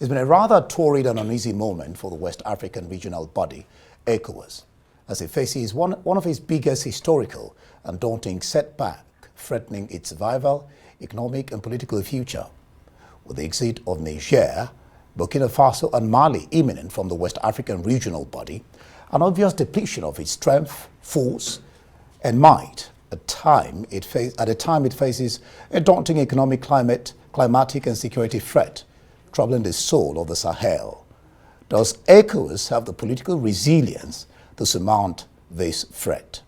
It's been a rather torrid and uneasy moment for the West African regional body, ECOWAS, as it faces one of its biggest historical and daunting setback, threatening its survival, economic and political future. With the exit of Niger, Burkina Faso and Mali imminent from the West African regional body, an obvious depletion of its strength, force and might at a time it faces a daunting economic climatic and security threat troubling the soul of the Sahel. Does ECOWAS have the political resilience to surmount this threat?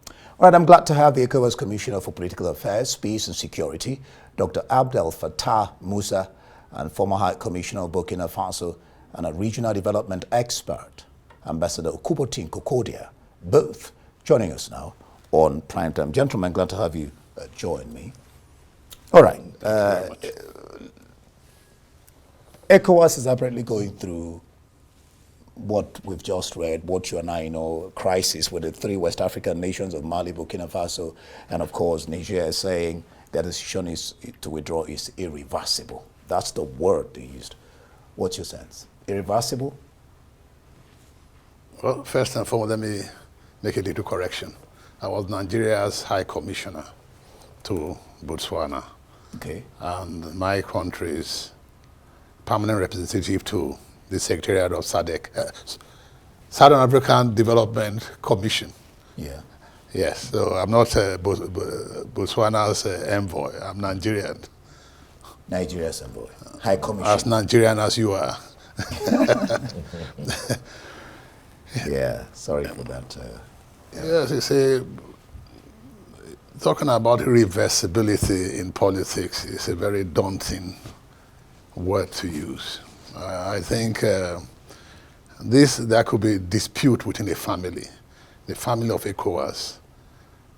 All right, I'm glad to have the ECOWAS Commissioner for Political Affairs, Peace and Security, Dr. Abdel-Fatah Musa, and former High Commissioner of Burkina Faso and a regional development expert, Ambassador Cocodia, both joining us now on Prime Time. Gentlemen, glad to have you join me. All right. ECOWAS is apparently going through what we've just read, what you and I know, crisis with the three West African nations of Mali, Burkina Faso, and of course Niger, saying their decision is to withdraw is irreversible. That's the word they used. What's your sense? Irreversible? Well, first and foremost, let me make a little correction. I was Nigeria's High Commissioner to Botswana. Okay. And my country's permanent representative to the Secretariat of SADC, Southern African Development Commission. Yeah. Yes, so I'm not Botswana's envoy, I'm Nigerian. Nigeria's envoy, High Commission. As Nigerian as you are. Yeah, sorry for that. Yes, you see, talking about irreversibility in politics is a very daunting word to use. I think there could be dispute within the family of ECOWAS.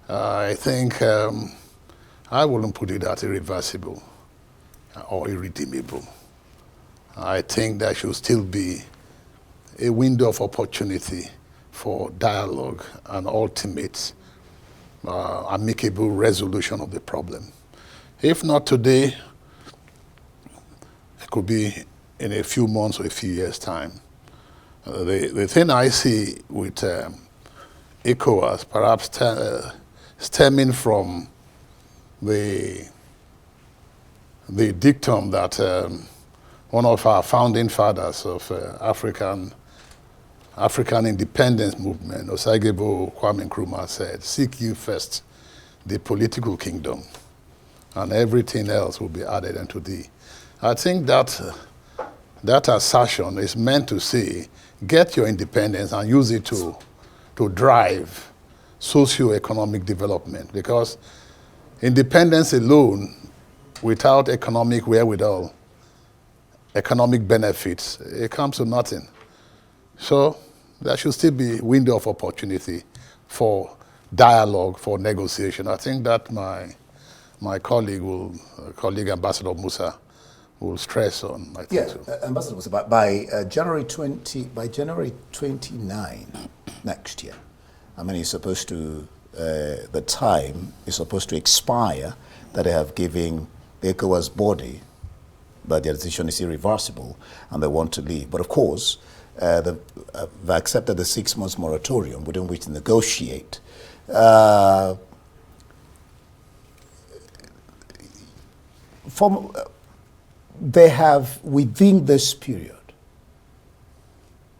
I think I wouldn't put it as irreversible or irredeemable. I think there should still be a window of opportunity for dialogue and ultimate amicable resolution of the problem. If not today, it could be in a few months or a few years' time. The thing I see with ECOWAS, perhaps stemming from the dictum that one of our founding fathers of African independence movement, Osagebo Kwame Nkrumah, said, "Seek you first the political kingdom, and everything else will be added unto thee." I think that assertion is meant to say, get your independence and use it to drive socio-economic development, because independence alone, without economic wherewithal, economic benefits, it comes to nothing. So there should still be a window of opportunity for dialogue, for negotiation. I think that my colleague Ambassador Musa will stress on. I think so. Ambassador Musa, by January 29 next year, I mean, it's supposed to the time is supposed to expire that they have given the ECOWAS body, but their decision is irreversible and they want to leave. But of course, they've accepted the 6 months moratorium within which to negotiate. They have, within this period,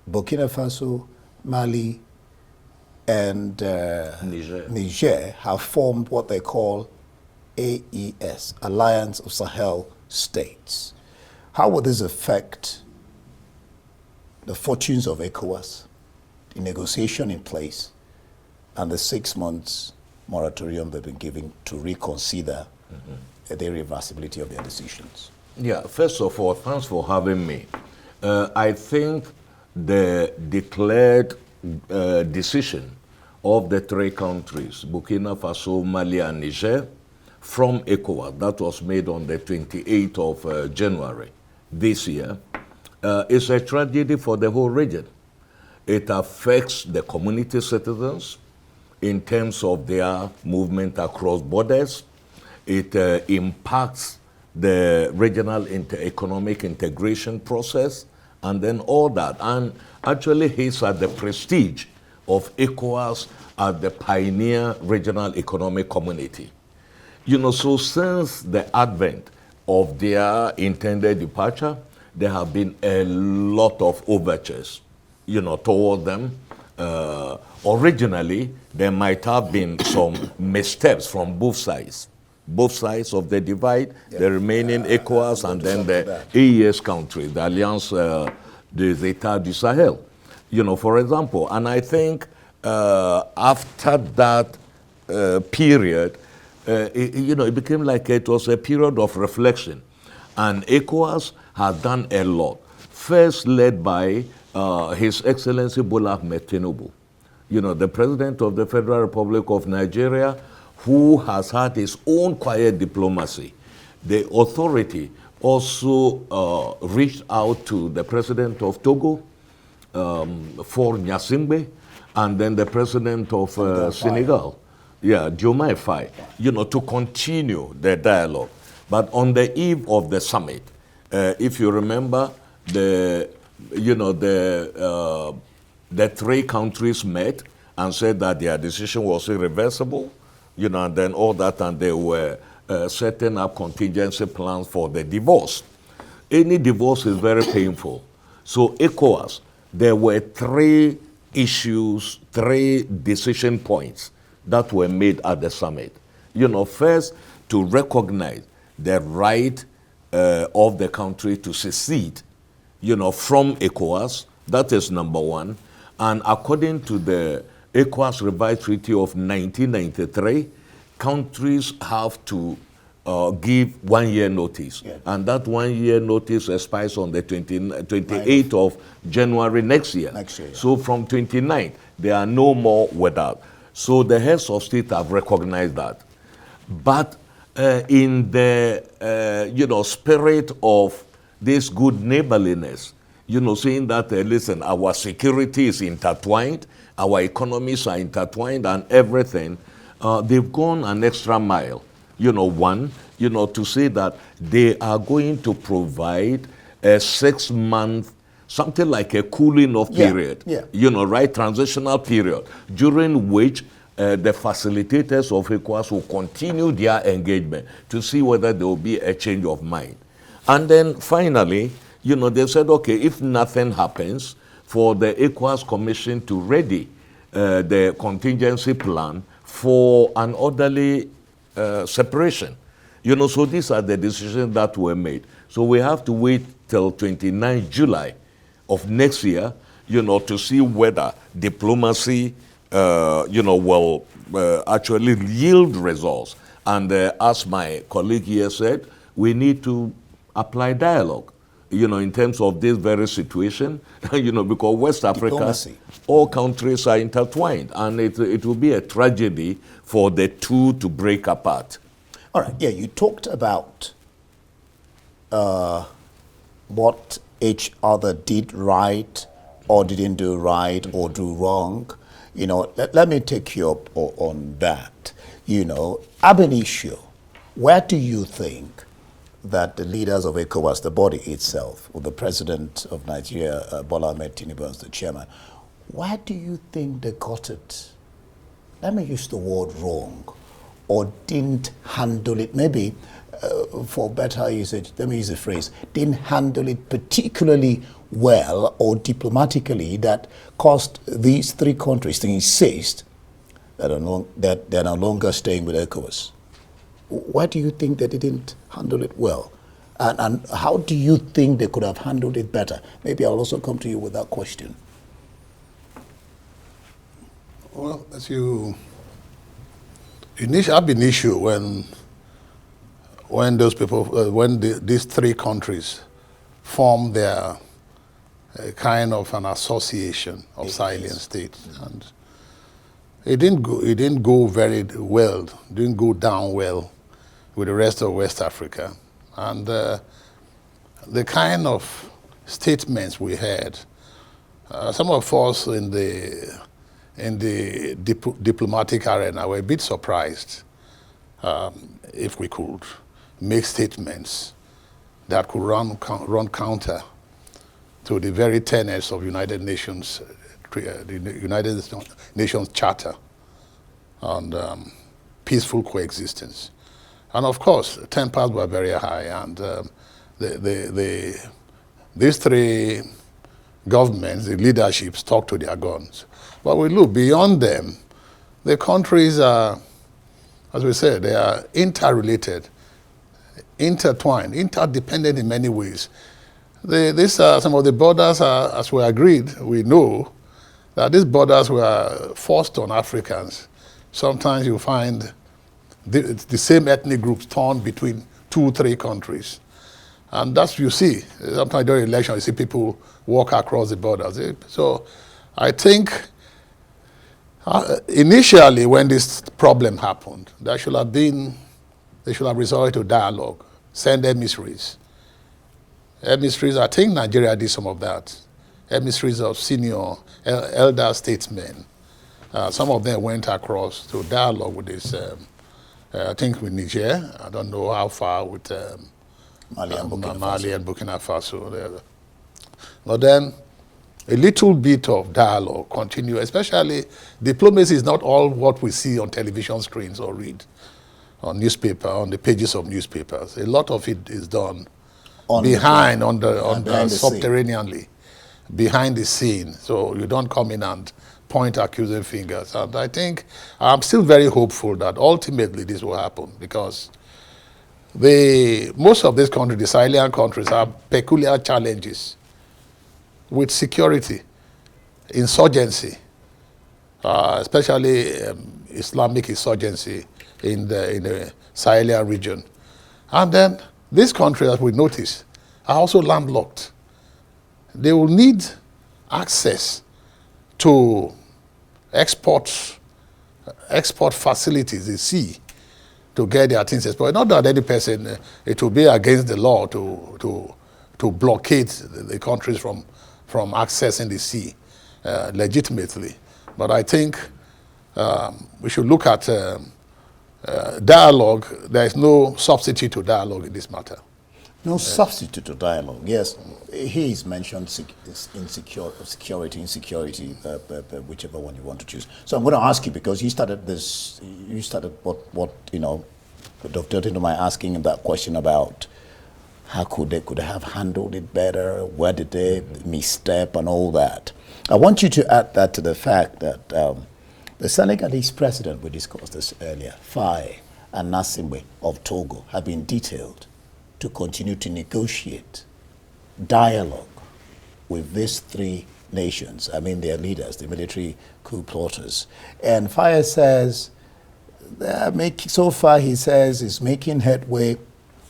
Burkina Faso, Mali, and Niger have formed what they call AES, Alliance of Sahel States. How will this affect the fortunes of ECOWAS, the negotiation in place, and the 6 months moratorium they've been given to reconsider the irreversibility of their decisions? Yeah, first of all, thanks for having me. I think the declared decision of the three countries, Burkina Faso, Mali, and Niger, from ECOWAS, that was made on the 28th of January this year, is a tragedy for the whole region. It affects the community citizens in terms of their movement across borders. It impacts the regional economic integration process, and then all that. And actually hints at the prestige of ECOWAS as the pioneer regional economic community. You know, so since the advent of their intended departure, there have been a lot of overtures, you know, toward them. Originally, there might have been some missteps from both sides of the divide, the remaining ECOWAS and then the AES countries, the Alliance des États du Sahel. You know, for example, and I think after that period, it became like it was a period of reflection. And ECOWAS has done a lot. First led by His Excellency Bola Ahmed Tinubu, you know, the President of the Federal Republic of Nigeria, who has had his own quiet diplomacy. The authority also reached out to the President of Togo, for Nyasingbe, and then the President of Senegal, Diomaye Faye, you know, to continue the dialogue. But on the eve of the summit, if you remember, the three countries met and said that their decision was irreversible, you know, and then all that, and they were setting up contingency plans for the divorce. Any divorce is very painful. So ECOWAS, there were three issues, three decision points that were made at the summit. You know, first, to recognize the right of the country to secede, you know, from ECOWAS. That is number one. And according to the ECOWAS revised treaty of 1993, countries have to give 1 year notice. Yeah. And that 1 year notice expires on the 28th of January next year. Yeah. So from 29th, there are no more without. So the heads of state have recognized that. But in the spirit of this good neighborliness, you know, saying that, listen, our security is intertwined, our economies are intertwined and everything, they've gone an extra mile. You know, one, you know, to say that they are going to provide a 6-month, something like a cooling off period, you know, right, transitional period, during which the facilitators of ECOWAS will continue their engagement to see whether there will be a change of mind. And then finally, you know, they said, okay, if nothing happens, for the ECOWAS Commission to ready the contingency plan for an orderly separation. You know, so these are the decisions that were made. So we have to wait till 29 July of next year, you know, to see whether diplomacy, will actually yield results. And as my colleague here said, we need to apply dialogue, you know, in terms of this very situation, you know, because West Africa, diplomacy. All countries are intertwined, and it will be a tragedy for the two to break apart. All right, you talked about what each other did right or didn't do right or do wrong. You know, let me take you up on that. You know, ab initio, where do you think that the leaders of ECOWAS, the body itself, or the president of Nigeria, Bola Ahmed Tinubu, as the chairman, why do you think they got it, let me use the word wrong, or didn't handle it, maybe for better usage, let me use the phrase, didn't handle it particularly well or diplomatically that caused these three countries to insist that they're no longer staying with ECOWAS? Why do you think they didn't handle it well? And how do you think they could have handled it better? Maybe I'll also come to you with that question. Well, as you ab initio, when those people, these three countries formed their kind of an association of silent states, and it didn't go very well, didn't go down well with the rest of West Africa, and the kind of statements we had, some of us in the diplomatic arena were a bit surprised, if we could, make statements that could run counter to the very tenets of United Nations, the United Nations Charter on peaceful coexistence. And of course, tempers were very high, and these three governments, the leaderships, talk to their guns. But we look beyond them. The countries are, as we said, they are interrelated, intertwined, interdependent in many ways. Some of the borders are, as we agreed, we know that these borders were forced on Africans. Sometimes you find the same ethnic groups torn between 2-3 countries. And that's you see. Sometimes during election, you see people walk across the borders. So I think initially when this problem happened, they should have resorted to dialogue, send emissaries. Emissaries, I think Nigeria did some of that. Emissaries of senior elder statesmen. Some of them went across to dialogue with this, I think with Niger. I don't know how far with Mali and Burkina Faso. But then a little bit of dialogue continue, especially diplomacy is not all what we see on television screens or read on the pages of newspapers. A lot of it is done subterraneanly, behind the scene. So you don't come in and point accusing fingers. And I think I'm still very hopeful that ultimately this will happen, because most of these countries, the Sahelian countries, have peculiar challenges with security, insurgency, especially Islamic insurgency in the Sahelian region. And then these countries, as we notice, are also landlocked. They will need access to export facilities, the sea, to get their things exported. Not that any person, it will be against the law to blockade the countries from accessing the sea legitimately. But I think we should look at dialogue. There is no substitute to dialogue in this matter. No substitute to dialogue. Yes, he's mentioned security, whichever one you want to choose. So I'm going to ask you, because you started what dovetailed into my asking him that question about how could they have handled it better, where did they misstep and all that. I want you to add that to the fact that the Senegalese president, we discussed this earlier, Faye and Nassimbe of Togo, have been detailed to continue to negotiate dialogue with these three nations. I mean, their leaders, the military coup plotters. And Faye says, so far he says, is making headway.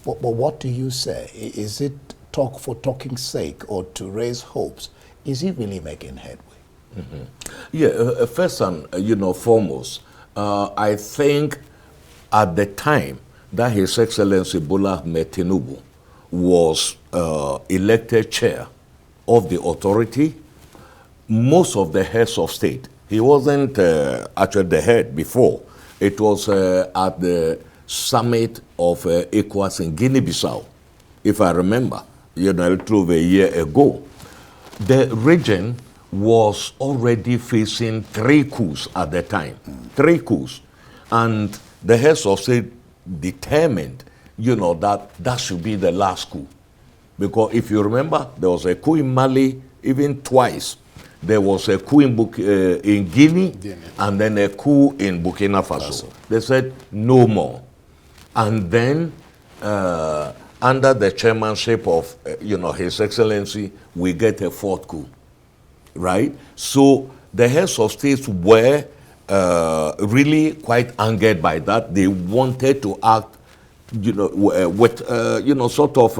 But what do you say? Is it talk for talking's sake or to raise hopes? Is he really making headway? Mm-hmm. Yeah, first and foremost, I think at the time that His Excellency Bola Ahmed Tinubu was elected chair of the authority, most of the heads of state, he wasn't actually the head before. It was at the summit of ECOWAS in Guinea-Bissau, if I remember, a little over a year ago. The region was already facing 3 coups at the time, 3 coups. And the heads of state determined, that should be the last coup. Because if you remember, there was a coup in Mali, even twice. There was a coup in Guinea, and then a coup in Burkina Faso. They said, no more. And then, under the chairmanship of, His Excellency, we get a 4th coup, right? So the heads of states were really quite angered by that. They wanted to act, with, sort of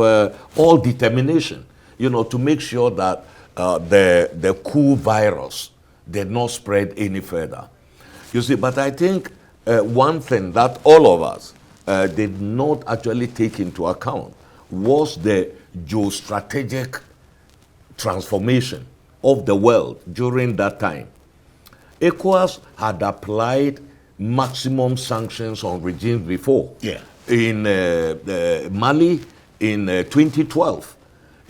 all determination, to make sure that the coup virus did not spread any further. You see, but I think one thing that all of us did not actually take into account was the geostrategic transformation of the world during that time. ECOWAS had applied maximum sanctions on regimes before. Yeah. in Mali in 2012.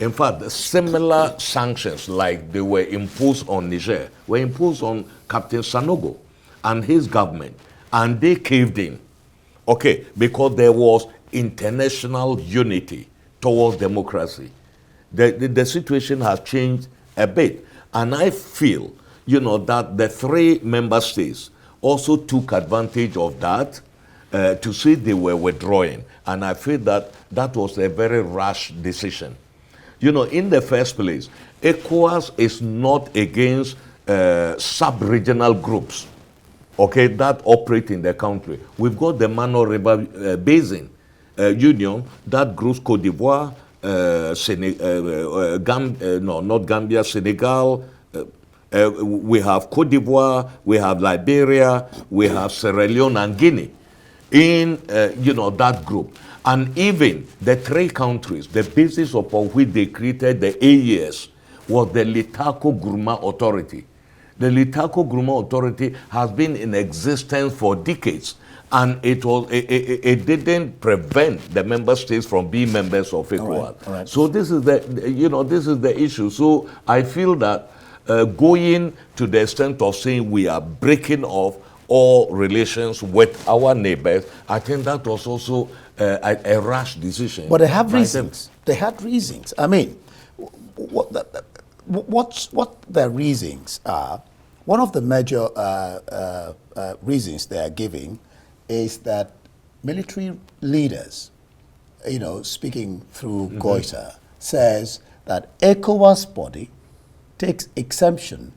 In fact, similar sanctions like they were imposed on Niger were imposed on Captain Sanogo and his government, and they caved in. Okay, because there was international unity towards democracy. The situation has changed a bit. And I feel, that the 3 member states also took advantage of that to say they were withdrawing. And I feel that that was a very rash decision. In the first place, ECOWAS is not against sub-regional groups, okay, that operate in the country. We've got the Mano River Basin Union that groups Cote d'Ivoire, not Gambia, Senegal. We have Cote d'Ivoire, we have Liberia, we have Sierra Leone and Guinea in, that group. And even the 3 countries, the basis upon which they created the AES was the Litako Gourma Authority. The Litako Gourma Authority has been in existence for decades, and it didn't prevent the member states from being members of ECOWAS. All right. So this is the issue. So I feel that going to the extent of saying we are breaking off all relations with our neighbors, I think that was also a rash decision. But they have reasons. They had reasons. I mean, what their reasons are, one of the major reasons they are giving is that military leaders, speaking through Goita, says that ECOWAS body takes exception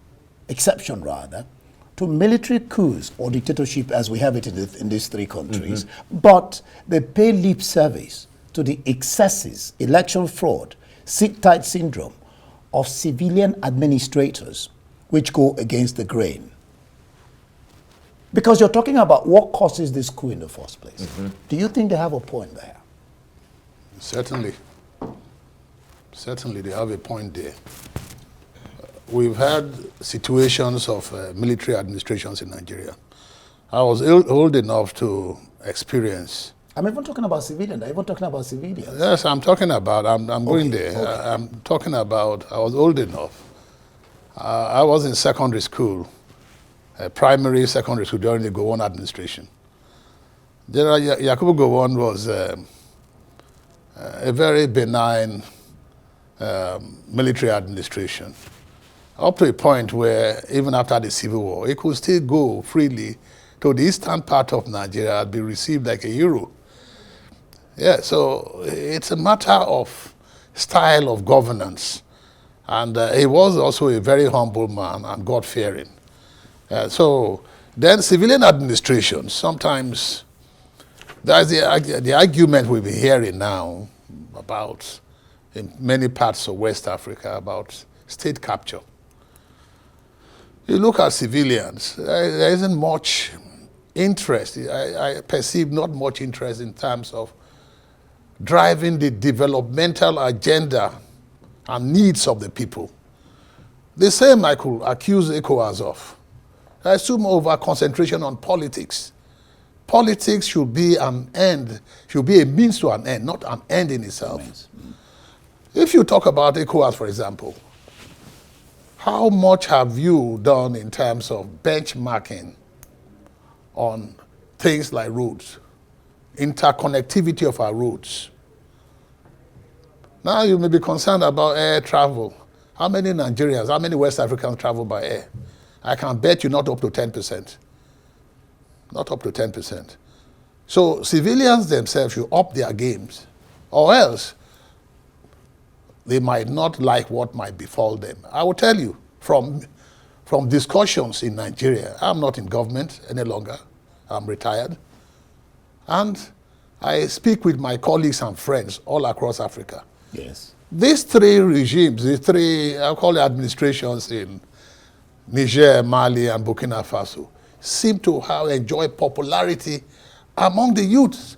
to military coups or dictatorship as we have it in these 3 countries, but they pay lip service to the excesses, election fraud, seat-tight syndrome of civilian administrators which go against the grain. Because you're talking about what causes this coup in the first place. Do you think they have a point there? Certainly. Certainly they have a point there. We've had situations of military administrations in Nigeria. I was old enough to experience. I'm even talking about civilians. I'm even talking about civilians. Yes, I'm talking about, I'm going there. Okay. I'm talking about, I was old enough. I was in secondary school, primary secondary school during the Gowon administration. General Yakubu Gowon was a very benign military administration, up to a point where even after the Civil War, it could still go freely to the eastern part of Nigeria and be received like a hero. Yeah, so it's a matter of style of governance. And he was also a very humble man and God-fearing. So then civilian administration, sometimes there's the argument we've been hearing now about, in many parts of West Africa, about state capture. You look at civilians, there isn't much interest. I perceive not much interest in terms of driving the developmental agenda and needs of the people. The same I could accuse ECOWAS of. I assume over concentration on politics. Politics should be an end, should be a means to an end, not an end in itself. If you talk about ECOWAS, for example, how much have you done in terms of benchmarking on things like roads, interconnectivity of our roads? Now you may be concerned about air travel. How many Nigerians, how many West Africans travel by air? I can bet you not up to 10%. Not up to 10%. So civilians themselves should up their games, or else they might not like what might befall them. I will tell you, from discussions in Nigeria, I'm not in government any longer. I'm retired. And I speak with my colleagues and friends all across Africa. Yes. These 3 regimes, these 3, I'll call it administrations in Niger, Mali, and Burkina Faso, seem to have enjoyed popularity among the youths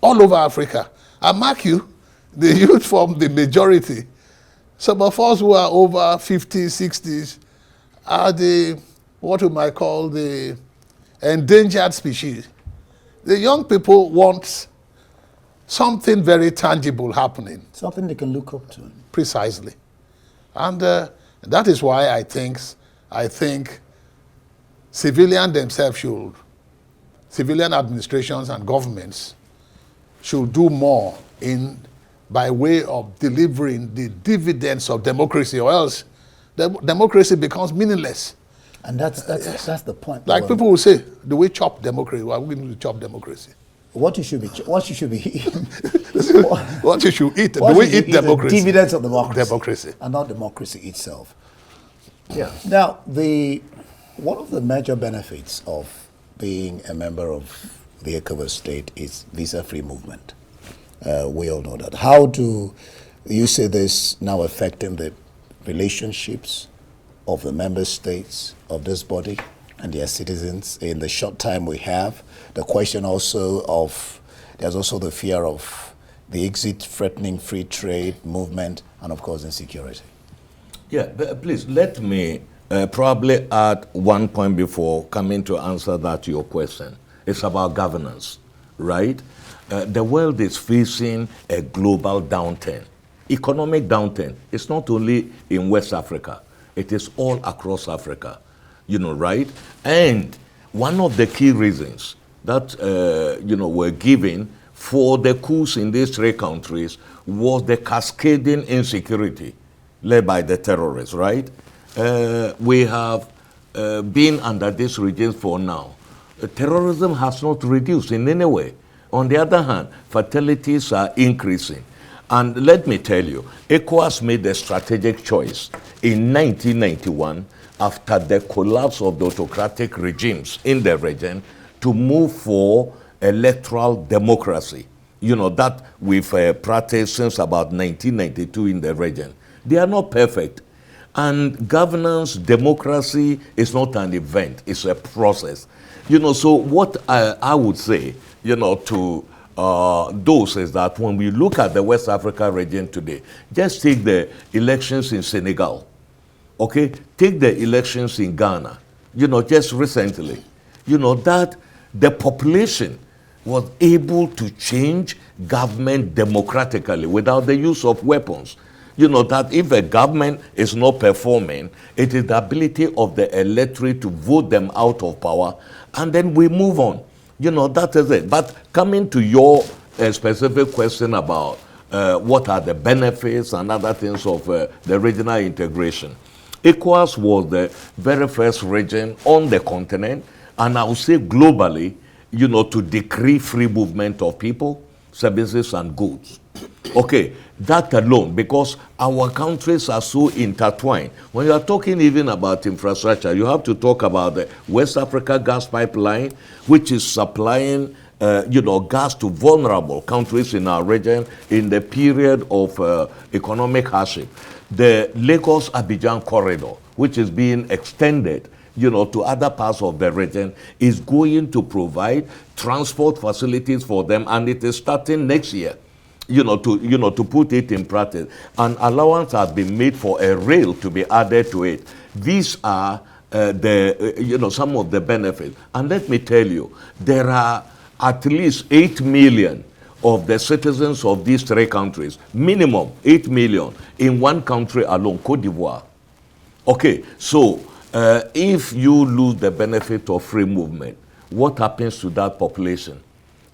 all over Africa. And mark you, the youth form the majority. Some of us who are over 50s, 60s are the, what we might call the endangered species. The young people want something very tangible happening. Something they can look up to. Precisely. And that is why I think civilians themselves should, civilian administrations and governments should do more by way of delivering the dividends of democracy, or else democracy becomes meaningless. And that's the point. Like people will say, do we chop democracy? Why are we going to chop democracy? What you should be what you should eat. Do we eat democracy? Dividends of democracy. Democracy. And not democracy itself. Yeah. Now, one of the major benefits of being a member of the ECOWAS state is visa-free movement. We all know that. How do you see this now affecting the relationships of the member states of this body and their citizens in the short time we have? The question also of, there's also the fear of the exit threatening free trade movement, and of course insecurity. Yeah, but please let me probably add one point before coming to answer that your question. It's about governance, right? The world is facing a global downturn, economic downturn. It's not only in West Africa, it is all across Africa, right? And one of the key reasons that, were given for the coups in these three countries was the cascading insecurity led by the terrorists, right? We have been under this regime for now. Terrorism has not reduced in any way. On the other hand, fatalities are increasing. And let me tell you, ECOWAS made a strategic choice in 1991 after the collapse of the autocratic regimes in the region to move for electoral democracy, that we've practiced since about 1992 in the region. They are not perfect. And governance, democracy is not an event, it's a process. So what I would say, to those is that when we look at the West Africa region today, just take the elections in Senegal, okay? Take the elections in Ghana, just recently, that the population was able to change government democratically without the use of weapons. That if a government is not performing, it is the ability of the electorate to vote them out of power, and then we move on. That is it. But coming to your specific question about what are the benefits and other things of the regional integration, ECOWAS was the very first region on the continent, and I would say globally, to decree free movement of people, services, and goods. Okay, that alone, because our countries are so intertwined. When you are talking even about infrastructure, you have to talk about the West Africa gas pipeline, which is supplying, gas to vulnerable countries in our region in the period of economic hardship. The Lagos-Abidjan corridor, which is being extended, to other parts of the region, is going to provide transport facilities for them, and it is starting next year. To put it in practice. An allowance has been made for a rail to be added to it. These are some of the benefits. And let me tell you, there are at least 8 million of the citizens of these three countries, minimum 8 million, in one country alone, Cote d'Ivoire. Okay, so if you lose the benefit of free movement, what happens to that population?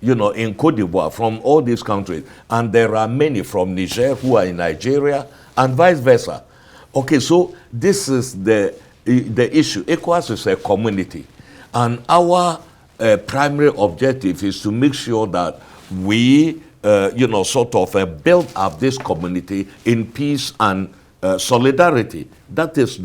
In Cote d'Ivoire, from all these countries, and there are many from Niger who are in Nigeria, and vice versa. Okay, so this is the issue. ECOWAS is a community, and our primary objective is to make sure that we, build up this community in peace and solidarity. That is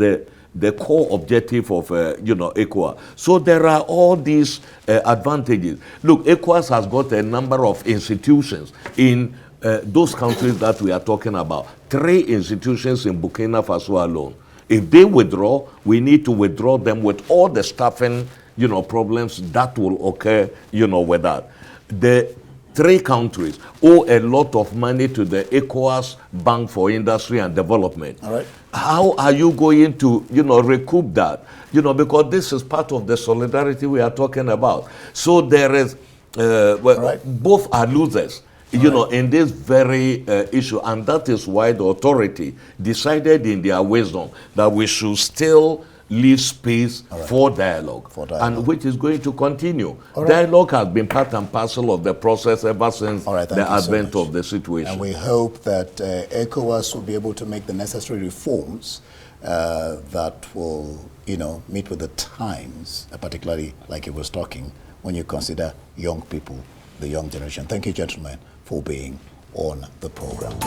the core objective of ECOWAS. So there are all these advantages. Look, ECOWAS has got a number of institutions in those countries that we are talking about. 3 institutions in Burkina Faso alone. If they withdraw, we need to withdraw them with all the staffing problems that will occur with that. The 3 countries owe a lot of money to the ECOWAS Bank for Industry and Development. All right. How are you going to, recoup that? Because this is part of the solidarity we are talking about. So there is, both are losers. you know, in this very issue. And that is why the authority decided in their wisdom that we should still leave space for dialogue, and which is going to continue. Dialogue has been part and parcel of the process ever since the advent of the situation. And we hope that ECOWAS will be able to make the necessary reforms that will, you know, meet with the times, particularly like he was talking, when you consider young people, the young generation. Thank you, gentlemen, for being on the program.